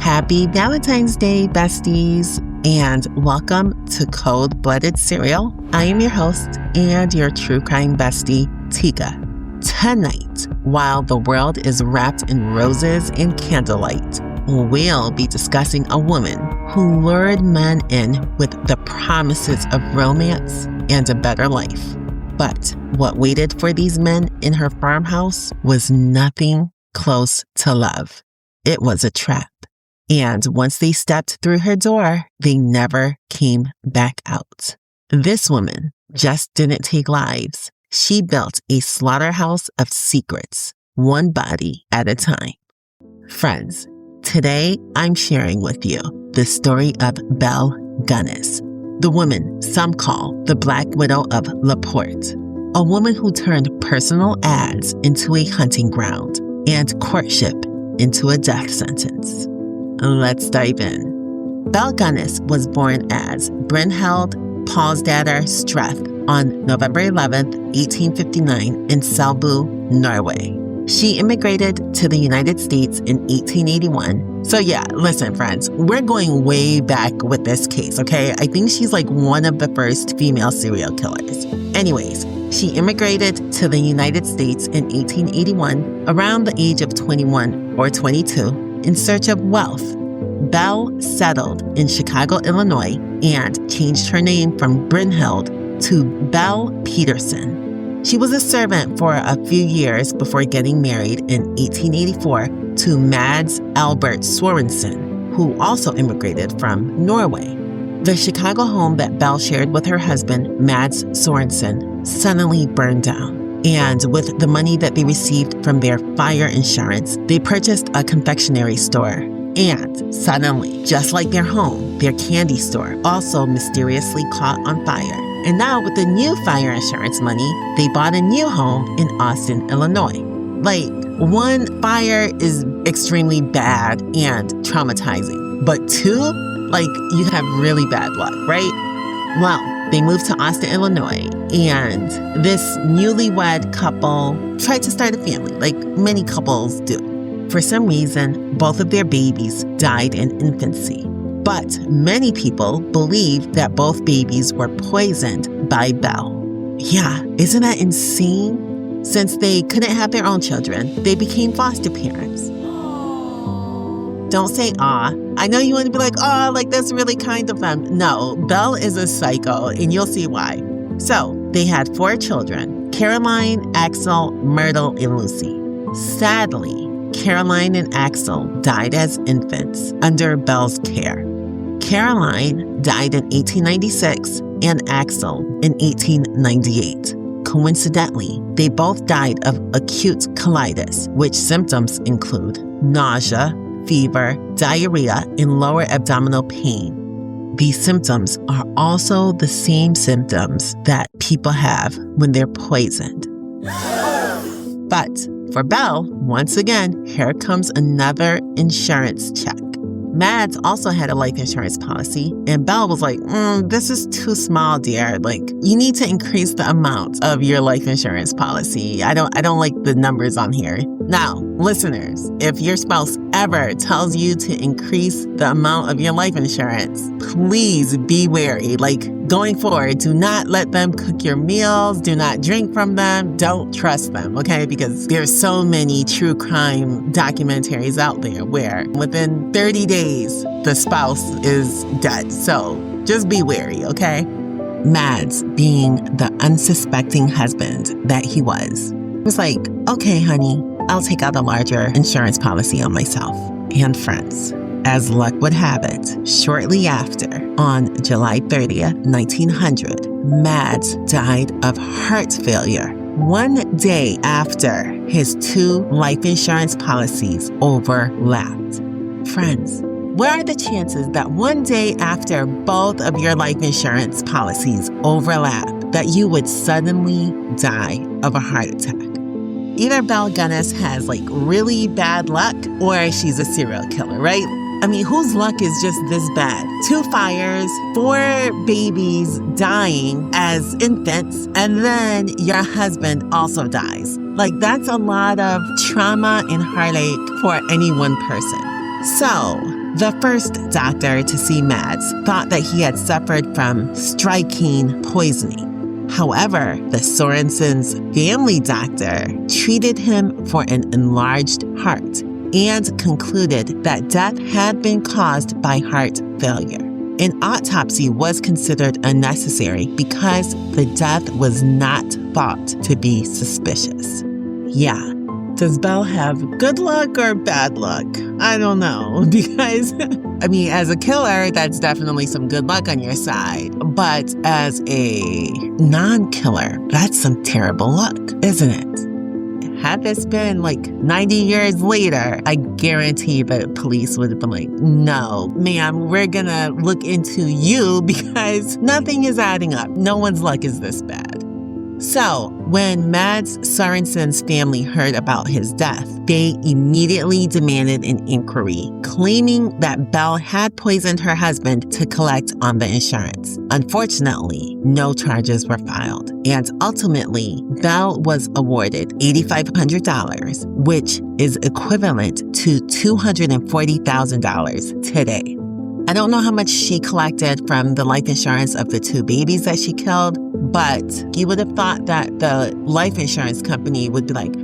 Happy Valentine's Day, besties, and welcome to Cold-Blooded Serial. I am your host and your true crime bestie, Tika. Tonight, while the world is wrapped in roses and candlelight, we'll be discussing a woman who lured men in with the promises of romance and a better life. But what waited for these men in her farmhouse was nothing close to love. It was a trap. And once they stepped through her door, they never came back out. This woman just didn't take lives. She built a slaughterhouse of secrets, one body at a time. Friends, today I'm sharing with you the story of Belle Gunness, the woman some call the Black Widow of LaPorte, a woman who turned personal ads into a hunting ground and courtship into a death sentence. Let's dive in. Belle Gunness was born as Brynhild Paulsdatter Strath on November 11th, 1859 in Selbu, Norway. She immigrated to the United States in 1881. So yeah, listen friends, we're going way back with this case, okay? I think she's like one of the first female serial killers. Anyways, she immigrated to the United States in 1881 around the age of 21 or 22 in search of wealth. Belle settled in Chicago, Illinois, and changed her name from Brynhild to Belle Peterson. She was a servant for a few years before getting married in 1884 to Mads Albert Sorensen, who also immigrated from Norway. The Chicago home that Belle shared with her husband, Mads Sorensen, suddenly burned down. And with the money that they received from their fire insurance, they purchased a confectionery store. And suddenly, just like their home, their candy store also mysteriously caught on fire. And now with the new fire insurance money, they bought a new home in Austin, Illinois. Like, one, fire is extremely bad and traumatizing. But two, like, you have really bad luck, right? Well, they moved to Austin, Illinois, and this newlywed couple tried to start a family, like many couples do. For some reason, both of their babies died in infancy. But many people believe that both babies were poisoned by Belle. Yeah, isn't that insane? Since they couldn't have their own children, they became foster parents. Don't say, aw. I know you want to be like, oh, like that's really kind of them. No, Belle is a psycho, and you'll see why. So, they had 4 children, Caroline, Axel, Myrtle, and Lucy. Sadly, Caroline and Axel died as infants under Belle's care. Caroline died in 1896 and Axel in 1898. Coincidentally, they both died of acute colitis, which symptoms include nausea, fever, diarrhea, and lower abdominal pain. These symptoms are also the same symptoms that people have when they're poisoned. But for Belle, once again, here comes another insurance check. Mads also had a life insurance policy, and Belle was like, this is too small, dear. Like, you need to increase the amount of your life insurance policy. I don't like the numbers on here. Now, listeners, if your spouse ever tells you to increase the amount of your life insurance, please be wary. Like, going forward, do not let them cook your meals. Do not drink from them. Don't trust them, okay? Because there's so many true crime documentaries out there where within 30 days, the spouse is dead. So just be wary, okay? Mads, being the unsuspecting husband that he was like, okay, honey, I'll take out a larger insurance policy on myself. And friends, as luck would have it, shortly after, on July 30th, 1900, Mads died of heart failure 1 day after his 2 life insurance policies overlapped. Friends, what are the chances that 1 day after both of your life insurance policies overlap, that you would suddenly die of a heart attack? Either Belle Gunness has like really bad luck or she's a serial killer, right? I mean, whose luck is just this bad? 2 fires, 4 babies dying as infants, and then your husband also dies. Like, that's a lot of trauma and heartache for any one person. So, The first doctor to see Mads thought that he had suffered from strychnine poisoning. However, the Sorensen's family doctor treated him for an enlarged heart and concluded that death had been caused by heart failure. An autopsy was considered unnecessary because the death was not thought to be suspicious. Yeah. Does Belle have good luck or bad luck? I don't know, because, as a killer, that's definitely some good luck on your side. But as a non-killer, that's some terrible luck, isn't it? Had this been 90 years later, I guarantee the police would have been like, no, ma'am, we're gonna look into you because nothing is adding up. No one's luck is this bad. So, when Mads Sorensen's family heard about his death, they immediately demanded an inquiry, claiming that Belle had poisoned her husband to collect on the insurance. Unfortunately, no charges were filed, and ultimately, Belle was awarded $8,500, which is equivalent to $240,000 today. I don't know how much she collected from the life insurance of the 2 babies that she killed, but you would have thought that the life insurance company would be like,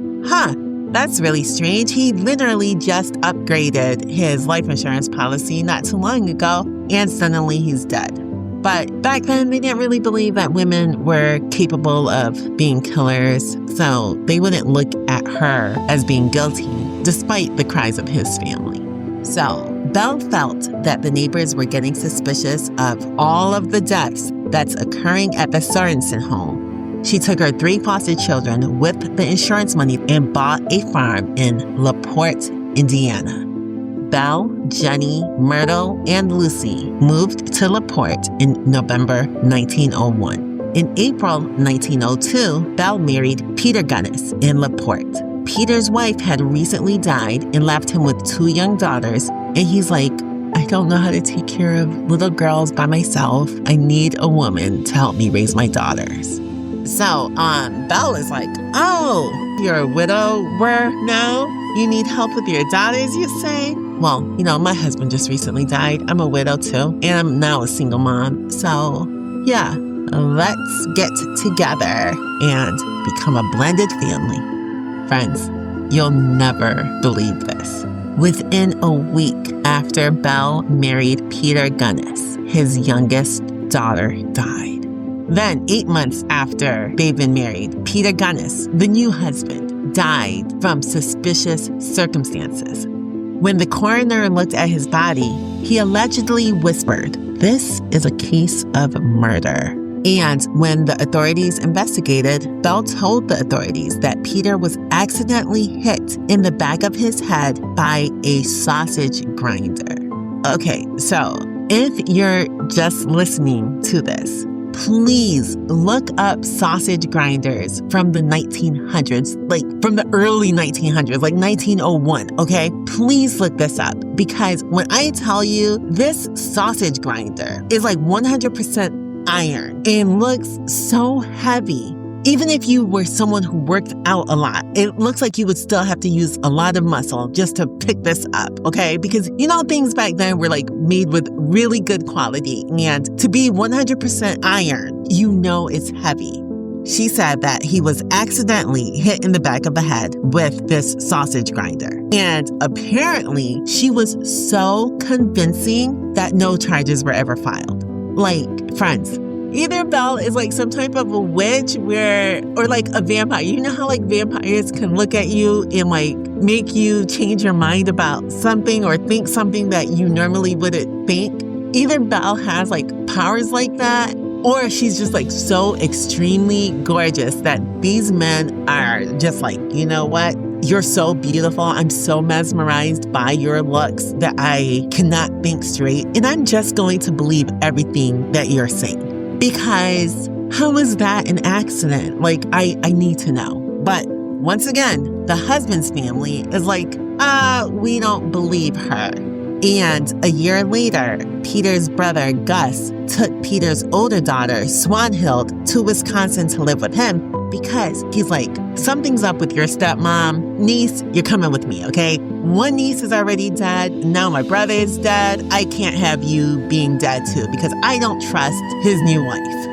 that's really strange. He literally just upgraded his life insurance policy not too long ago, and suddenly he's dead. But back then, they didn't really believe that women were capable of being killers, so they wouldn't look at her as being guilty, despite the cries of his family. So, Belle felt that the neighbors were getting suspicious of all of the deaths that's occurring at the Sorensen home. She took her 3 foster children with the insurance money and bought a farm in LaPorte, Indiana. Belle, Jenny, Myrtle, and Lucy moved to LaPorte in November 1901. In April 1902, Belle married Peter Gunness in LaPorte. Peter's wife had recently died and left him with 2 young daughters, and he's like, I don't know how to take care of little girls by myself. I need a woman to help me raise my daughters. So, Belle is like, oh, you're a widower now? You need help with your daughters, you say? Well, my husband just recently died. I'm a widow too, and I'm now a single mom. So, yeah, let's get together and become a blended family. Friends, you'll never believe this. Within a week after Belle married Peter Gunness, his youngest daughter died. Then, 8 months after they've been married, Peter Gunness, the new husband, died from suspicious circumstances. When the coroner looked at his body, he allegedly whispered, "This is a case of murder." And when the authorities investigated, Belle told the authorities that Peter was accidentally hit in the back of his head by a sausage grinder. Okay, so if you're just listening to this, please look up sausage grinders from the 1900s, from the early 1900s, 1901, okay? Please look this up, because when I tell you this sausage grinder is 100% iron and looks so heavy. Even if you were someone who worked out a lot, it looks like you would still have to use a lot of muscle just to pick this up, okay? Because things back then were made with really good quality, and to be 100% iron, it's heavy. She said that he was accidentally hit in the back of the head with this sausage grinder. And apparently, she was so convincing that no charges were ever filed. Friends, either Belle is some type of a witch or a vampire. You know how vampires can look at you and make you change your mind about something or think something that you normally wouldn't think? Either Belle has powers like that, or she's just so extremely gorgeous that these men are just you know what? You're so beautiful. I'm so mesmerized by your looks that I cannot think straight. And I'm just going to believe everything that you're saying. Because how is that an accident? I need to know. But once again, the husband's family is we don't believe her. And a year later, Peter's brother, Gus, took Peter's older daughter, Swanhild, to Wisconsin to live with him. because he's like, something's up with your stepmom. Niece, you're coming with me, okay? One niece is already dead. Now my brother is dead. I can't have you being dead too because I don't trust his new wife.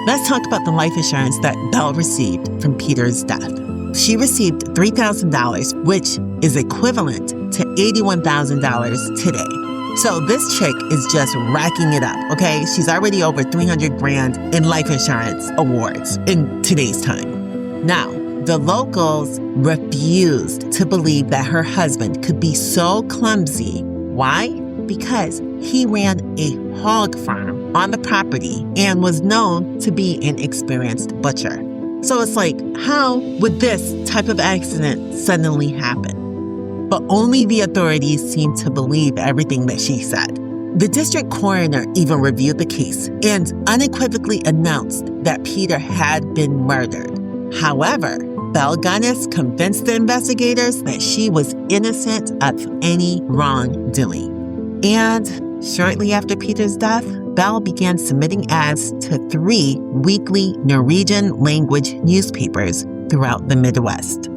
Let's talk about the life insurance that Belle received from Peter's death. She received $3,000, which is equivalent to $81,000 today. So this chick is just racking it up, okay? She's already over $300,000 in life insurance awards in today's time. Now, the locals refused to believe that her husband could be so clumsy. Why? Because he ran a hog farm on the property and was known to be an experienced butcher. So it's like, how would this type of accident suddenly happen? But only the authorities seemed to believe everything that she said. The district coroner even reviewed the case and unequivocally announced that Peter had been murdered. However, Belle Gunness convinced the investigators that she was innocent of any wrongdoing. And shortly after Peter's death, Belle began submitting ads to 3 weekly Norwegian language newspapers throughout the Midwest.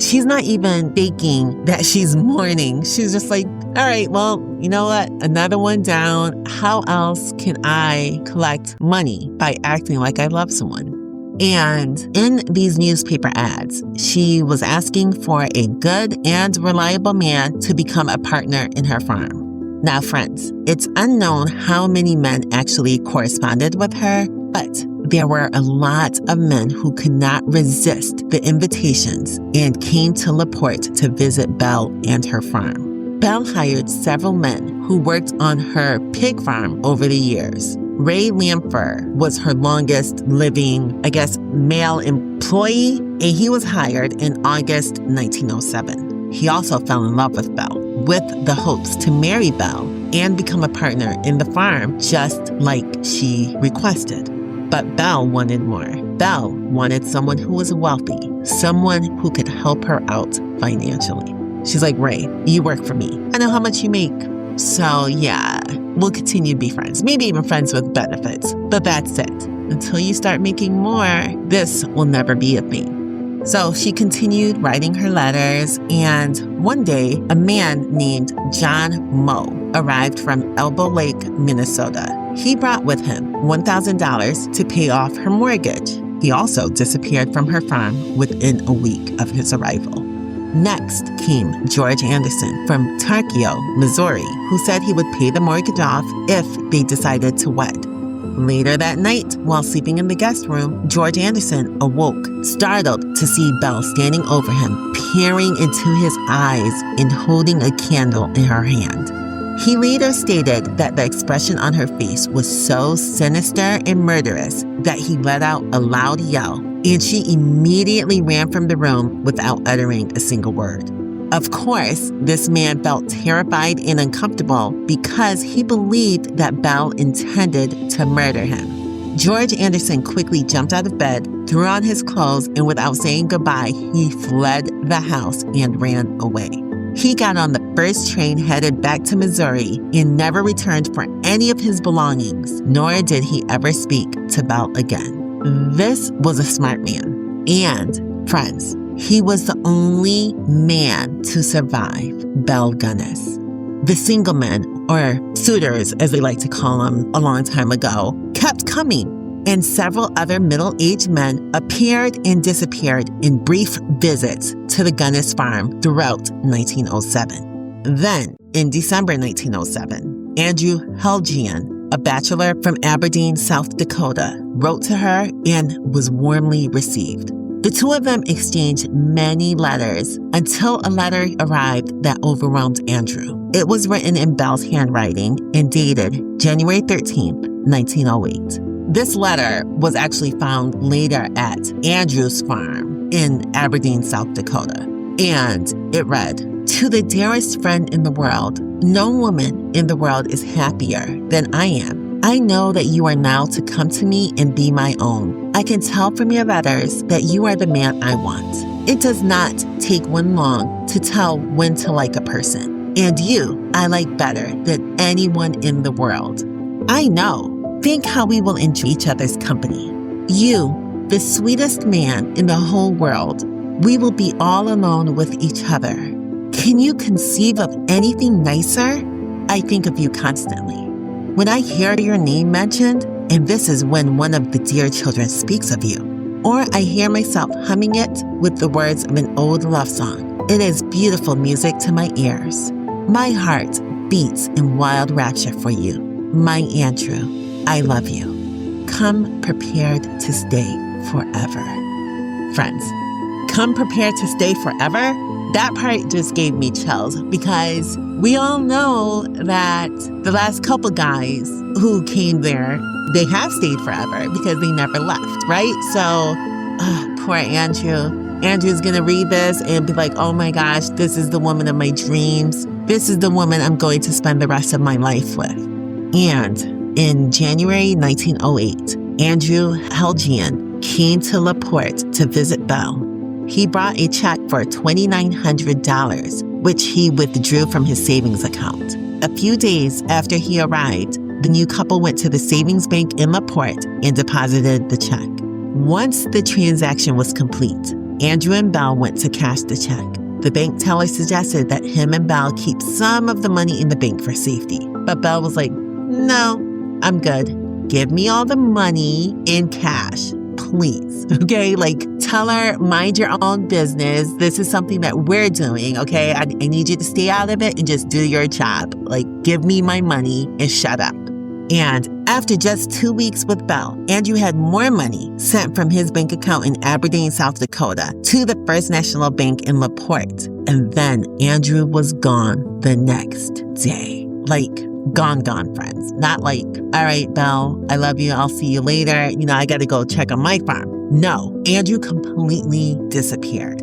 She's not even faking that she's mourning. She's just like, all right, well, you know what? Another one down. How else can I collect money by acting like I love someone? And in these newspaper ads, she was asking for a good and reliable man to become a partner in her farm. Now, friends, it's unknown how many men actually corresponded with her, but there were a lot of men who could not resist the invitations and came to LaPorte to visit Belle and her farm. Belle hired several men who worked on her pig farm over the years. Ray Lampher was her longest living, male employee, and he was hired in August 1907. He also fell in love with Belle, with the hopes to marry Belle and become a partner in the farm just like she requested. But Belle wanted more. Belle wanted someone who was wealthy, someone who could help her out financially. She's like, Ray, you work for me. I know how much you make. So yeah, we'll continue to be friends, maybe even friends with benefits. But that's it. Until you start making more, this will never be a thing. So she continued writing her letters, and one day, a man named John Moe arrived from Elbow Lake, Minnesota. He brought with him $1,000 to pay off her mortgage. He also disappeared from her farm within a week of his arrival. Next came George Anderson from Tarkio, Missouri, who said he would pay the mortgage off if they decided to wed. Later that night, while sleeping in the guest room, George Anderson awoke, startled to see Belle standing over him, peering into his eyes and holding a candle in her hand. He later stated that the expression on her face was so sinister and murderous that he let out a loud yell, and she immediately ran from the room without uttering a single word. Of course, this man felt terrified and uncomfortable because he believed that Belle intended to murder him. George Anderson quickly jumped out of bed, threw on his clothes, and without saying goodbye, he fled the house and ran away. He got on the first train headed back to Missouri and never returned for any of his belongings, nor did he ever speak to Belle again. This was a smart man. And, friends, he was the only man to survive Belle Gunness. The single men, or suitors as they like to call them a long time ago, kept coming, and several other middle-aged men appeared and disappeared in brief visits to the Gunness farm throughout 1907. Then, in December 1907, Andrew Helgian, a bachelor from Aberdeen, South Dakota, wrote to her and was warmly received. The two of them exchanged many letters until a letter arrived that overwhelmed Andrew. It was written in Belle's handwriting and dated January 13th, 1908. This letter was actually found later at Andrew's farm in Aberdeen, South Dakota. And it read, "To the dearest friend in the world, no woman in the world is happier than I am. I know that you are now to come to me and be my own. I can tell from your letters that you are the man I want. It does not take one long to tell when to like a person. And you, I like better than anyone in the world. I know. Think how we will enjoy each other's company. You, the sweetest man in the whole world. We will be all alone with each other. Can you conceive of anything nicer? I think of you constantly. When I hear your name mentioned, and this is when one of the dear children speaks of you, or I hear myself humming it with the words of an old love song, it is beautiful music to my ears. My heart beats in wild rapture for you. My Andrew, I love you. Come prepared to stay forever. Friends, come prepared to stay forever? That part just gave me chills because we all know that the last couple guys who came there, they have stayed forever because they never left, right? So, poor Andrew. Andrew's gonna read this and be like, oh my gosh, this is the woman of my dreams. This is the woman I'm going to spend the rest of my life with. And in January 1908, Andrew Helgian came to LaPorte to visit Belle. He brought a check for $2,900, which he withdrew from his savings account. A few days after he arrived, the new couple went to the savings bank in LaPorte and deposited the check. Once the transaction was complete, Andrew and Belle went to cash the check. The bank teller suggested that him and Belle keep some of the money in the bank for safety. But Belle was like, no, I'm good. Give me all the money in cash, please. Okay, like tell her, mind your own business. This is something that we're doing, okay? I need you to stay out of it and just do your job. Like, give me my money and shut up. And after just 2 weeks with Belle, Andrew had more money sent from his bank account in Aberdeen, South Dakota to the First National Bank in LaPorte. And then Andrew was gone the next day. Like, gone, friends. Not like, all right, Belle, I love you. I'll see you later. I got to go check on my farm. No, Andrew completely disappeared.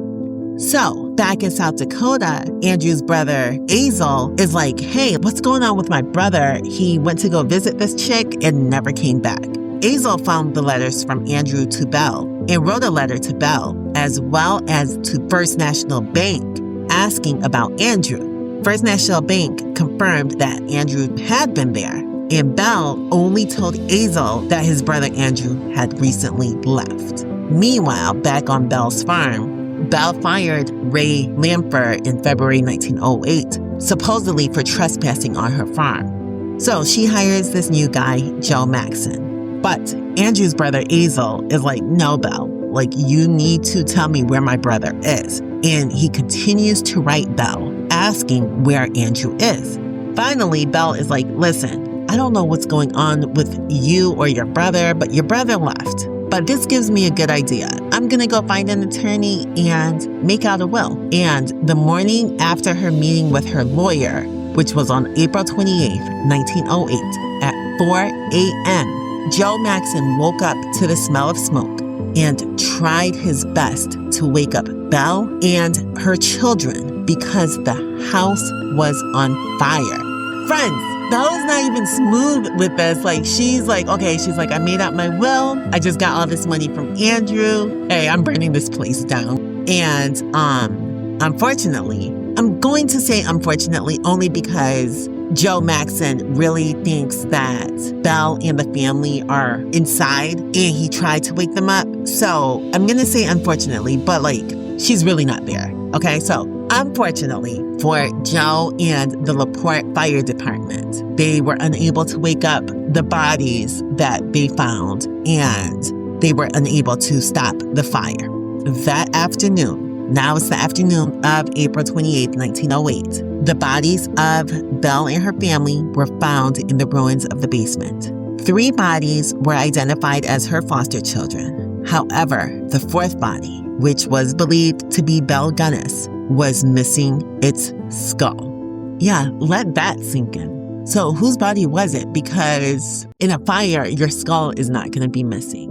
So back in South Dakota, Andrew's brother, Azel, is like, hey, what's going on with my brother? He went to go visit this chick and never came back. Azel found the letters from Andrew to Belle and wrote a letter to Belle as well as to First National Bank asking about Andrew. First National Bank confirmed that Andrew had been there, and Belle only told Azel that his brother Andrew had recently left. Meanwhile, back on Belle's farm, Belle fired Ray Lamfer in February 1908, supposedly for trespassing on her farm. So she hires this new guy, Joe Maxon. But Andrew's brother Azel is like, no, Belle, like you need to tell me where my brother is. And he continues to write Belle, asking where Andrew is. Finally, Belle is like, listen, I don't know what's going on with you or your brother, but your brother left. But this gives me a good idea. I'm going to go find an attorney and make out a will. And the morning after her meeting with her lawyer, which was on April 28, 1908, at 4 a.m., Joe Maxon woke up to the smell of smoke and tried his best to wake up Belle and her children because the house was on fire. Friends, Belle's not even smooth with this. Like, she's like, I made out my will. I just got all this money from Andrew. Hey, I'm burning this place down. And unfortunately, I'm going to say unfortunately only because Joe Maxon really thinks that Belle and the family are inside and he tried to wake them up. So I'm going to say unfortunately, but like, she's really not there. Okay, so unfortunately for Joe and the LaPorte Fire Department, they were unable to wake up the bodies that they found and they were unable to stop the fire. That afternoon, now it's the afternoon of April 28, 1908, the bodies of Belle and her family were found in the ruins of the basement. 3 bodies were identified as her foster children. However, the 4th body, which was believed to be Belle Gunness, was missing its skull. Yeah, let that sink in. So whose body was it? Because in a fire, your skull is not going to be missing.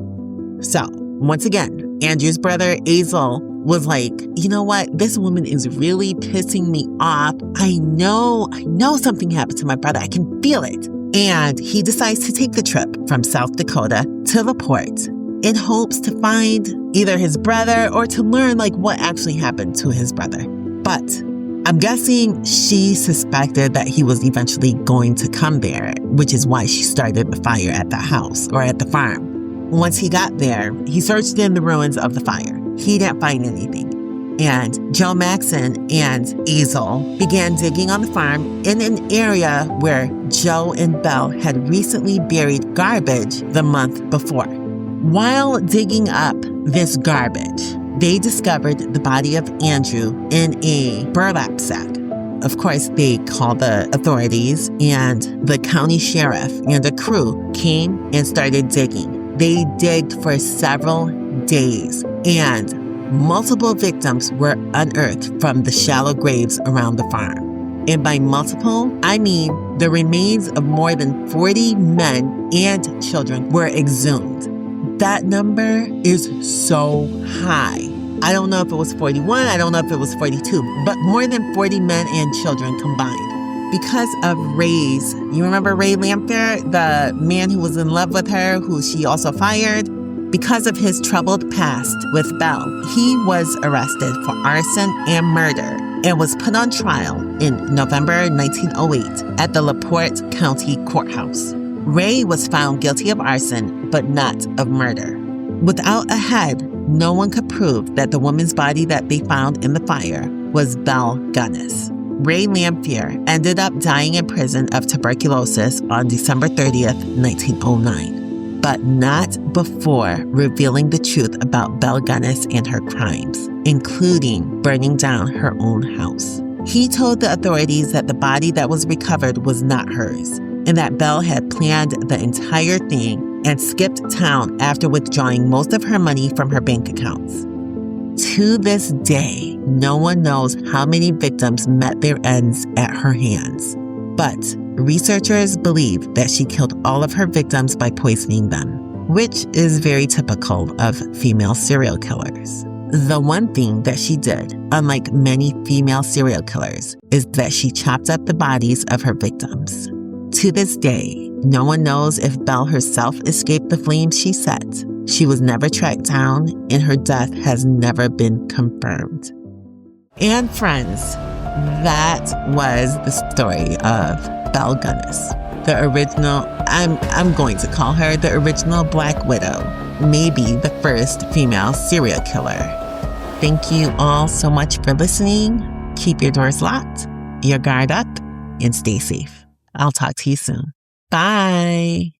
So once again, Andrew's brother Azel was like, you know what? This woman is really pissing me off. I know something happened to my brother. I can feel it. And he decides to take the trip from South Dakota to LaPorte in hopes to find either his brother or to learn like what actually happened to his brother. But I'm guessing she suspected that he was eventually going to come there, which is why she started the fire at the house or at the farm. Once he got there, he searched in the ruins of the fire. He didn't find anything. And Joe Maxon and Azel began digging on the farm in an area where Joe and Belle had recently buried garbage the month before. While digging up this garbage, they discovered the body of Andrew in a burlap sack. Of course, they called the authorities, and the county sheriff and a crew came and started digging. They digged for several days, and multiple victims were unearthed from the shallow graves around the farm. And by multiple, I mean the remains of more than 40 men and children were exhumed. That number is so high. I don't know if it was 41, I don't know if it was 42, but more than 40 men and children combined. Because of Ray's, you remember Ray Lamphere, the man who was in love with her, who she also fired? Because of his troubled past with Belle, he was arrested for arson and murder and was put on trial in November 1908 at the LaPorte County Courthouse. Ray was found guilty of arson, but not of murder. Without a head, no one could prove that the woman's body that they found in the fire was Belle Gunness. Ray Lamphere ended up dying in prison of tuberculosis on December 30th, 1909, but not before revealing the truth about Belle Gunness and her crimes, including burning down her own house. He told the authorities that the body that was recovered was not hers, and that Belle had planned the entire thing and skipped town after withdrawing most of her money from her bank accounts. To this day, no one knows how many victims met their ends at her hands, but researchers believe that she killed all of her victims by poisoning them, which is very typical of female serial killers. The one thing that she did, unlike many female serial killers, is that she chopped up the bodies of her victims. To this day, no one knows if Belle herself escaped the flames she set. She was never tracked down, and her death has never been confirmed. And friends, that was the story of Belle Gunness, the original, I'm going to call her the original Black Widow, maybe the first female serial killer. Thank you all so much for listening. Keep your doors locked, your guard up, and stay safe. I'll talk to you soon. Bye.